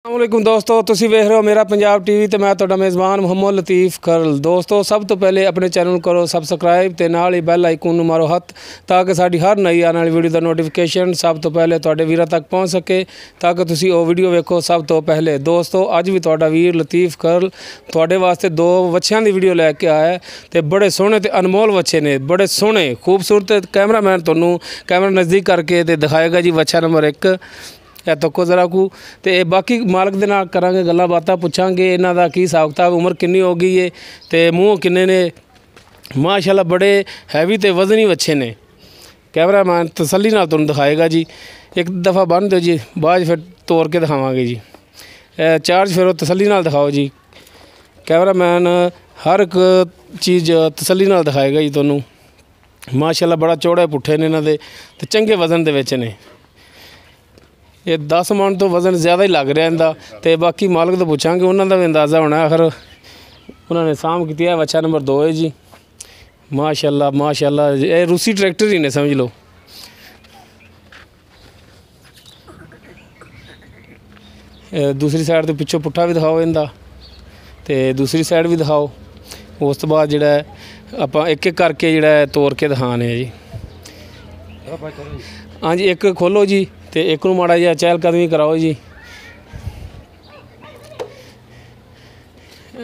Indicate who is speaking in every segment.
Speaker 1: अस्सलामुअलैकुम दोस्तों तुसी वेख रहे हो मेरा पंजाब टीवी तो मैं तुहाडा मेज़बान मुहम्मद लतीफ़ करल। दोस्तों सब तो पहले अपने चैनल करो सबसक्राइब तो नाल ही बैल आइकन नूं मारो हथ ताकि साडी हर नई आने वाली वीडियो का नोटिफिकेशन सब तो पहले तुहाडे वीरां तक पहुँच सके ताकि तुसी वो वीडियो वेखो सब तो पहले। दोस्तों अज भी तुहाडा वीर लतीफ़ करल तुहाडे वास्ते दो वच्छियां दी वीडियो लैके आया है तो बड़े सोहने ते अनमोल वच्छे ने, बड़े सोहने खूबसूरत। कैमरामैन तुहानूं कैमरा नज़दीक करके ते दिखाएगा जी वच्छा नंबर 1 ਇਹ ਤੱਕੋ ਜ਼ਰਾ ਕੋ ਤੇ ਬਾਕੀ ਮਾਲਕ ਦੇ ਨਾਲ ਕਰਾਂਗੇ ਗੱਲਾਂ ਬਾਤਾਂ ਪੁੱਛਾਂਗੇ ਇਹਨਾਂ ਦਾ ਕੀ ਹਿਸਾਬ ਕਿਤਾਬ ਉਮਰ ਕਿੰਨੀ ਹੋ ਗਈ ਏ ਤੇ ਮੂੰਹ ਕਿੰਨੇ ਨੇ। ਮਾਸ਼ਾਅੱਲਾ ਬੜੇ ਹੈਵੀ ਤੇ ਵਜ਼ਨੀ ਵੱਛੇ ਨੇ। ਕੈਮਰਾਮੈਨ ਤਸੱਲੀ ਨਾਲ ਤੁਹਾਨੂੰ ਦਿਖਾਏਗਾ ਜੀ। ਇੱਕ ਦਫਾ ਬੰਨ ਦਿਓ ਜੀ ਬਾਅਦ ਫਿਰ ਤੋੜ ਕੇ ਦਿਖਾਵਾਂਗੇ ਜੀ। ਚਾਰਜ ਫਿਰ ਤਸੱਲੀ ਨਾਲ ਦਿਖਾਓ ਜੀ। ਕੈਮਰਾਮੈਨ ਹਰ ਇੱਕ ਚੀਜ਼ ਤਸੱਲੀ ਨਾਲ ਦਿਖਾਏਗਾ ਜੀ ਤੁਹਾਨੂੰ। ਮਾਸ਼ਾਅੱਲਾ ਬੜਾ ਚੌੜੇ ਪੁੱਠੇ ਨੇ ਇਹਨਾਂ ਦੇ ਤੇ ਚੰਗੇ ਵਜ਼ਨ ਦੇ ਵਿੱਚ ਨੇ। ये 10 मन तो वज़न ज़्यादा ही लग रहा इनका तो बाकी मालिक तो पूछांगे उन्होंने भी अंदाज़ा होना आखिर उन्होंने साम की है। वच्छा नंबर 2 है जी। माशाअल्लाह माशाअल्लाह ये रूसी ट्रैक्टर ही ने समझ लो। दूसरी साइड तो पिछों पुट्ठा भी दिखाओ इनका तो दूसरी साइड भी दिखाओ। उस तो बाद जिहड़ा आप एक एक करके जिहड़ा तोड़ के दिखाने जी। हाँ जी एक खोलो जी तो एक नूं माड़ा जिहा चहलकदमी कराओ जी।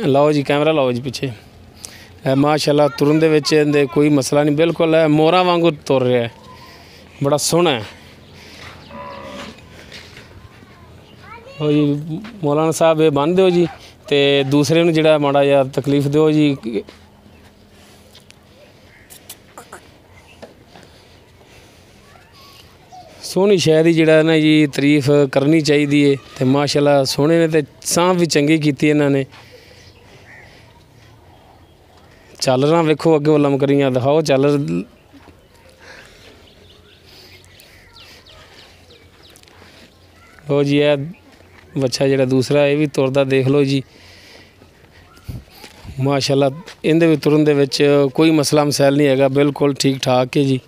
Speaker 1: लाओ जी कैमरा लाओ जी पिछे। माशाअल्लाह तुरन दे विच इहदे कोई मसला नहीं, बिल्कुल है मोरा वांगू तुर रहा है, बड़ा सोहना है। हो जी मौलाना साहब ये बन दो जी तो दूसरे नूं जिहड़ा माड़ा जिहा तकलीफ दो जी। सोहनी शह की जिहड़ा ना जी तारीफ करनी चाहिए है तो माशाअल्लाह सोहने ने तो सांभ भी चंगी की इन्होंने। झालरां वेखो अगे वो लमकरियां दिखाओ झालर। लो जी है बच्चा जिहड़ा दूसरा ये भी तुरदा देख लो जी। माशाअल्लाह इहदे भी तुरन दे विच कोई मसला मसैल नहीं है, बिल्कुल ठीक ठाक है जी।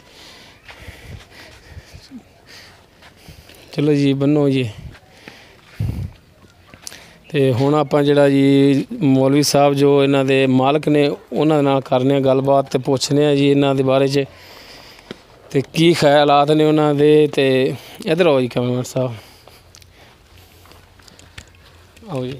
Speaker 1: चलो जी बनो जी तो हुण आपां जिहड़ा जी मौलवी साहब जो इन्हां दे मालक ने उन्हां नाल करने गलबात ते पुछने जी इन्हां दे बारे च ते की ख्यालात ने उन्हां दे। ते इधर आओ जी कैमरामैन साहब आओ जी।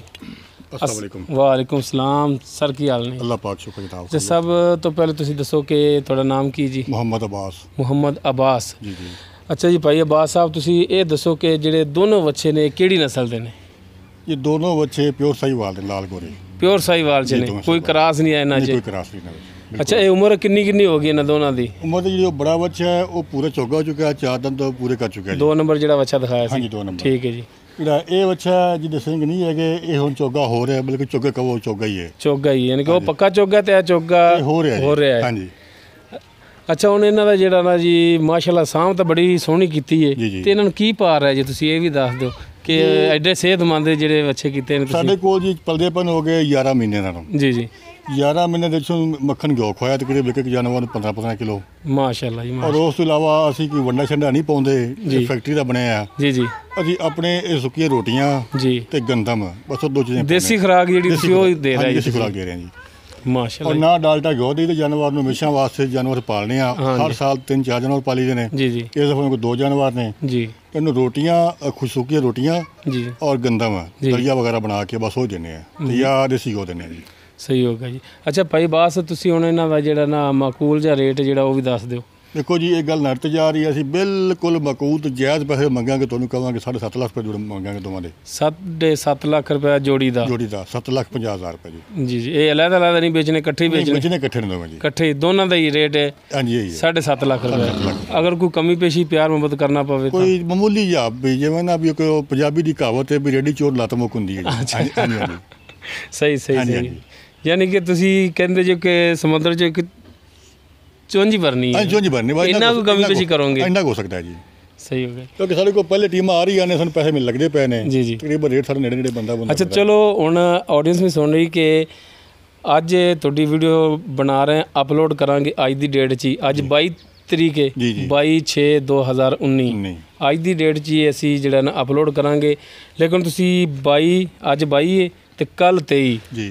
Speaker 2: अस्सलाम वालेकुम।
Speaker 1: वालेकुम सलाम सर की हाल ने?
Speaker 2: अल्लाह पाक शुक्र किताब
Speaker 1: ते सब तो पहले तुसीं दसो कि तुहाडा नाम की जी?
Speaker 2: मोहम्मद अब्बास।
Speaker 1: मोहम्मद अब्बास
Speaker 2: जी जी।
Speaker 1: अच्छा जी भाई अब्बास साहब तुसीं ये दसो कि जिहड़े दोनों बच्चे ने किहड़ी नस्ल दे ने?
Speaker 2: ये दोनों बच्चे प्योर साहिवाल ने, लाल गोरे
Speaker 1: प्योर साहिवाल च ने, कोई क्रास नहीं है इन्हां च?
Speaker 2: कोई क्रास नहीं है।
Speaker 1: अच्छा ये उम्र किन्नी हो गई इन्हां दोनों दी?
Speaker 2: उम्र तो जो बड़ा बच्चा है वो पूरा चौगा हो चुका है, 4 दिन तो पूरे कर चुका है।
Speaker 1: 2 नंबर जिहड़ा बच्चा दिखाया
Speaker 2: हाँ
Speaker 1: सी?
Speaker 2: जी 2 नंबर
Speaker 1: ठीक है जी।
Speaker 2: ਜਿਹੜਾ ਇਹ ਬੱਚਾ ਜਿਹਦੇ ਸਿੰਘ ਨਹੀਂ ਹੈਗੇ ਇਹ ਹੁਣ ਚੋਗਾ ਹੋ ਰਿਹਾ, ਬਲਕਿ ਚੋਗੇ ਕਹੋ ਚੋਗਾ ਹੀ ਹੈ।
Speaker 1: ਚੋਗਾ ਹੀ ਯਾਨੀ ਕਿ ਉਹ ਪੱਕਾ ਚੋਗਾ ਤੇ ਆ ਚੋਗਾ
Speaker 2: ਹੋ ਰਿਹਾ
Speaker 1: ਹੈ।
Speaker 2: ਹਾਂਜੀ।
Speaker 1: ਅੱਛਾ ਹੁਣ ਇਹਨਾਂ ਦਾ ਜਿਹੜਾ ਨਾ ਜੀ ਮਾਸ਼ਾਅੱਲਾ ਸਾਂਭ ਤਾਂ ਬੜੀ ਸੋਹਣੀ ਕੀਤੀ ਹੈ ਤੇ ਇਹਨਾਂ ਨੂੰ ਕੀ ਪਾਰ ਹੈ ਜੀ ਤੁਸੀਂ ਇਹ ਵੀ ਦੱਸ ਦਿਓ ਕਿ ਐਡੇ ਸਿਹਤਮੰਦ ਜਿਹੜੇ ਬੱਚੇ ਕੀਤੇ ਨੇ ਤੁਸੀਂ?
Speaker 2: ਸਾਡੇ ਕੋਲ ਜੀ ਪਲਦੇਪਨ ਹੋ ਗਏ 11 ਮਹੀਨੇ ਇਹਨਾਂ ਨੂੰ।
Speaker 1: ਜੀ ਜੀ
Speaker 2: 11 ਮਹੀਨੇ ਦੇ ਵਿੱਚੋਂ ਮੱਖਣ ਘਿਓ ਖਵਾਇਆ ਤਕਰੀਬਨ ਇੱਕ ਜਾਨਵਰ ਨੂੰ 15 ਕਿਲੋ।
Speaker 1: ਮਾਸ਼ਾਅੱਲਾ ਜੀ।
Speaker 2: ਔਰ ਉਸ ਤੋਂ ਇਲਾਵਾ ਅਸੀਂ ਕੋਈ ਵੰਡਾ ਛੰਡਾ ਨਹੀਂ ਪਾਉਂਦੇ, ਫੈਕਟਰੀ ਦਾ ਬਣਿਆ ਆ।
Speaker 1: ਜੀ ਜੀ।
Speaker 2: ਅਸੀਂ ਆਪਣੇ ਇਹ ਸੁੱਕੀਆਂ ਰੋਟੀਆਂ
Speaker 1: ਜੀ
Speaker 2: ਤੇ ਗੰਦਮ ਬਸ ਉਹ 2 ਚੀਜ਼ਾਂ
Speaker 1: ਦੇਸੀ ਖੁਰਾਕ ਜਿਹੜੀ ਤੁਸੀਂ ਉਹ ਦੇ ਰਹੇ ਜੀ?
Speaker 2: ਦੇਸੀ ਖੁਰਾਕ ਦੇ ਰਹੇ ਹਾਂ ਜੀ
Speaker 1: ਮਾਸ਼ਾਅੱਲਾ।
Speaker 2: ਔਰ ਨਾ ਡਾਲਟਾ ਘਿਓ ਦੀ ਤੇ ਜਾਨਵਰ ਨੂੰ ਹਮੇਸ਼ਾ ਵਾਸਤੇ ਜਾਨਵਰ ਪਾਲਣੇ ਆ। ਹਰ ਸਾਲ 3-4 ਜਾਨਵਰ ਪਾਲੀ ਦੇ ਨੇ।
Speaker 1: ਜੀ ਜੀ।
Speaker 2: ਇਸ ਦਫਾ ਕੋਈ 2 ਜਾਨਵਰ ਨੇ
Speaker 1: ਜੀ।
Speaker 2: ਇਹਨੂੰ ਰੋਟੀਆਂ ਖੁਸ਼ੂਕੀਆਂ ਰੋਟੀਆਂ
Speaker 1: ਜੀ
Speaker 2: ਔਰ ਗੰਦਮ ਦਲੀਆ ਵਗੈਰਾ ਬਣਾ ਕੇ ਬਸ ਉਹ ਦਿੰਦੇ ਆ ਤੇ ਜਾਂ ਦੇਸੀ ਘਿਓ ਦਿੰਦੇ ਆ ਜੀ।
Speaker 1: ਸਹੀ ਹੋ ਗਿਆ ਜੀ। ਅੱਛਾ ਭਾਈ ਬਾਸ ਤੁਸੀਂ ਹੁਣ ਇਹਨਾਂ ਦਾ ਜਿਹੜਾ ਨਾ ਮਾਕੂਲ ਜਿਹਾ ਰੇਟ ਜਿਹੜਾ ਉਹ ਵੀ ਦੱਸ ਦਿਓ।
Speaker 2: ਦੇਖੋ ਜੀ ਇਹ ਗੱਲ ਨੱਟ ਜਾ ਰਹੀ ਹੈ, ਅਸੀਂ ਬਿਲਕੁਲ ਮਕੂਲ ਤੇ ਜਾਇਜ਼ ਪੈਸੇ ਮੰਗਾਂਗੇ, ਤੁਹਾਨੂੰ ਕਹਾਂਗੇ 7.5 ਲੱਖ ਰੁਪਏ ਮੰਗਾਂਗੇ ਦੋਵਾਂ ਦੇ।
Speaker 1: 7.5 ਲੱਖ ਰੁਪਏ ਜੋੜੀ ਦਾ?
Speaker 2: ਜੋੜੀ ਦਾ 7,50,000 ਰੁਪਏ ਜੀ।
Speaker 1: ਜੀ ਜੀ। ਇਹ ਅਲੱਗ ਨਹੀਂ ਵੇਚਣੇ, ਇਕੱਠੇ ਹੀ ਵੇਚਣੇ?
Speaker 2: ਵੇਚਣੇ ਇਕੱਠੇ ਨੇ ਦੋਵੇਂ ਜੀ।
Speaker 1: ਇਕੱਠੇ ਦੋਨਾਂ ਦਾ ਹੀ ਰੇਟ ਹੈ? ਹਾਂਜੀ ਇਹੀ ਹੈ 7.5 ਲੱਖ ਰੁਪਏ। ਅਗਰ ਕੋਈ ਕਮੀ ਪੇਸ਼ੀ ਪਿਆਰ ਮੁਹੱਬਤ ਕਰਨਾ ਪਵੇ ਤਾਂ
Speaker 2: ਕੋਈ ਮਾਮੂਲੀ ਜਿਹਾ ਵੀ ਜਿਵੇਂ ਨਾ ਵੀ ਕੋਈ ਪੰਜਾਬੀ ਦੀ ਕਹਾਵਤ ਹੈ ਵੀ ਰੇਡੀ ਚੋਰ ਲੱਤ ਮੁੱਕ ਹੁੰਦੀ ਹੈ ਜੀ।
Speaker 1: ਸਹੀ ਸਹੀ। ਯਾਨੀ ਕਿ ਤੁਸੀਂ ਕਹਿੰਦੇ ਜੋ ਕਿ ਸਮੁੰਦਰ 'ਚ ਇੱਕ ਚੁੰਝ ਭਰਨੀ ਹੈ?
Speaker 2: ਚੁੰਝ ਭਰਨੀ ਬਾਈ
Speaker 1: ਇੰਨਾ ਕੋਈ ਕਮੀ ਪੇਸ਼ੀ ਕਰੋਗੇ?
Speaker 2: ਇੰਨਾ ਹੋ ਸਕਦਾ ਜੀ।
Speaker 1: ਸਹੀ ਹੋ ਗਿਆ
Speaker 2: ਕਿਉਂਕਿ ਸਾਡੇ ਕੋਲ ਪਹਿਲੇ ਟੀਮਾਂ ਆ ਰਹੀਆਂ ਨੇ, ਸਾਨੂੰ ਪੈਸੇ ਮਿਲ ਲੱਗਦੇ ਪਏ ਨੇ
Speaker 1: ਜੀ ਜੀ।
Speaker 2: ਤਕਰੀਬਨ ਰੇਟ ਸਾਡੇ ਨੇੜੇ ਬੰਦਾ।
Speaker 1: ਅੱਛਾ ਚਲੋ ਹੁਣ ਆਡੀਅנס ਵੀ ਸੁਣ ਰਹੀ ਕਿ ਅੱਜ ਤੁਹਾਡੀ ਵੀਡੀਓ ਬਣਾ ਰਹੇ ਅਪਲੋਡ ਕਰਾਂਗੇ ਅੱਜ ਦੀ ਡੇਟ 'ਚ ਹੀ। ਅੱਜ 22 ਤਰੀਕ ਹੈ
Speaker 2: ਜੀ, ਜੀ।
Speaker 1: 22/6/2019
Speaker 2: ਨਹੀਂ
Speaker 1: ਅੱਜ ਦੀ ਡੇਟ 'ਚ ਹੀ ਅਸੀਂ ਜਿਹੜਾ ਨਾ ਅਪਲੋਡ ਕਰਾਂਗੇ। ਲੇਕਿਨ ਤੁਸੀਂ 22 ਅੱਜ 22 ਹੈ ਤੇ ਕੱਲ੍ਹ 23
Speaker 2: ਜੀ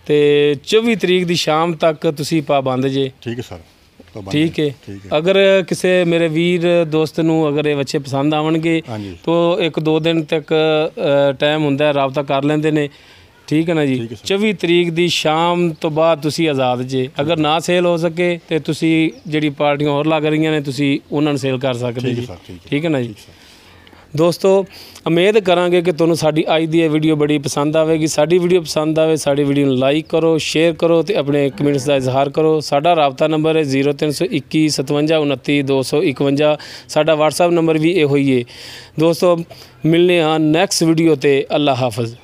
Speaker 1: ਤੇ 24 ਤਰੀਕ ਦੀ ਸ਼ਾਮ ਤੱਕ ਤੁਸੀਂ ਪਾਬੰਦ ਜੇ।
Speaker 2: ਠੀਕ ਹੈ ਸਰ ਪਾਬੰਦ
Speaker 1: ਠੀਕ ਹੈ।
Speaker 2: ਠੀਕ ਹੈ
Speaker 1: ਅਗਰ ਕਿਸੇ ਮੇਰੇ ਵੀਰ ਦੋਸਤ ਨੂੰ ਅਗਰ ਇਹ ਬੱਚੇ ਪਸੰਦ ਆਉਣਗੇ
Speaker 2: ਹਾਂਜੀ
Speaker 1: ਤਾਂ 1-2 ਦਿਨ ਤੱਕ ਟਾਈਮ ਹੁੰਦਾ ਹੈ, ਰਾਬਤਾ ਕਰ ਲੈਂਦੇ ਨੇ। ਠੀਕ ਹੈ ਨਾ ਜੀ।
Speaker 2: ਠੀਕ ਹੈ ਸਰ।
Speaker 1: 24 ਤਰੀਕ ਦੀ ਸ਼ਾਮ ਤੋਂ ਬਾਅਦ ਤੁਸੀਂ ਆਜ਼ਾਦ ਜੇ। ਅਗਰ ਨਾ ਸੇਲ ਹੋ ਸਕੇ ਤੇ ਤੁਸੀਂ ਜਿਹੜੀ ਪਾਰਟੀਆਂ ਹੋਰ ਲੱਗ ਰਹੀਆਂ ਨੇ ਤੁਸੀਂ ਉਹਨਾਂ ਨੂੰ ਸੇਲ ਕਰ ਸਕਦੇ
Speaker 2: ਠੀਕ ਹੈ
Speaker 1: ਜੀ।
Speaker 2: ਸਰ ਠੀਕ ਹੈ
Speaker 1: ਠੀਕ ਹੈ ਨਾ ਜੀ।
Speaker 2: ਠੀਕ ਸਰ
Speaker 1: ਦੋਸਤੋ ਉਮੀਦ ਕਰਾਂਗੇ ਕਿ ਤੁਹਾਨੂੰ ਸਾਡੀ ਅੱਜ ਦੀ ਇਹ ਵੀਡੀਓ ਬੜੀ ਪਸੰਦ ਆਵੇਗੀ। ਸਾਡੀ ਵੀਡੀਓ ਪਸੰਦ ਆਵੇ ਸਾਡੀ ਵੀਡੀਓ ਨੂੰ ਲਾਈਕ ਕਰੋ, ਸ਼ੇਅਰ ਕਰੋ ਤੇ ਆਪਣੇ ਕਮੈਂਟਸ ਦਾ ਇਜ਼ਹਾਰ ਕਰੋ। ਸਾਡਾ ਰਾਬਤਾ ਨੰਬਰ ਹੈ 0321 57 29 251। ਸਾਡਾ WhatsApp ਨੰਬਰ ਵੀ ਇਹੋ ਹੀ ਹੈ। ਦੋਸਤੋ ਮਿਲਨੇ ਹਾਂ ਨੈਕਸਟ ਵੀਡੀਓ ਤੇ। ਅੱਲਾ ਹਾਫਿਜ਼।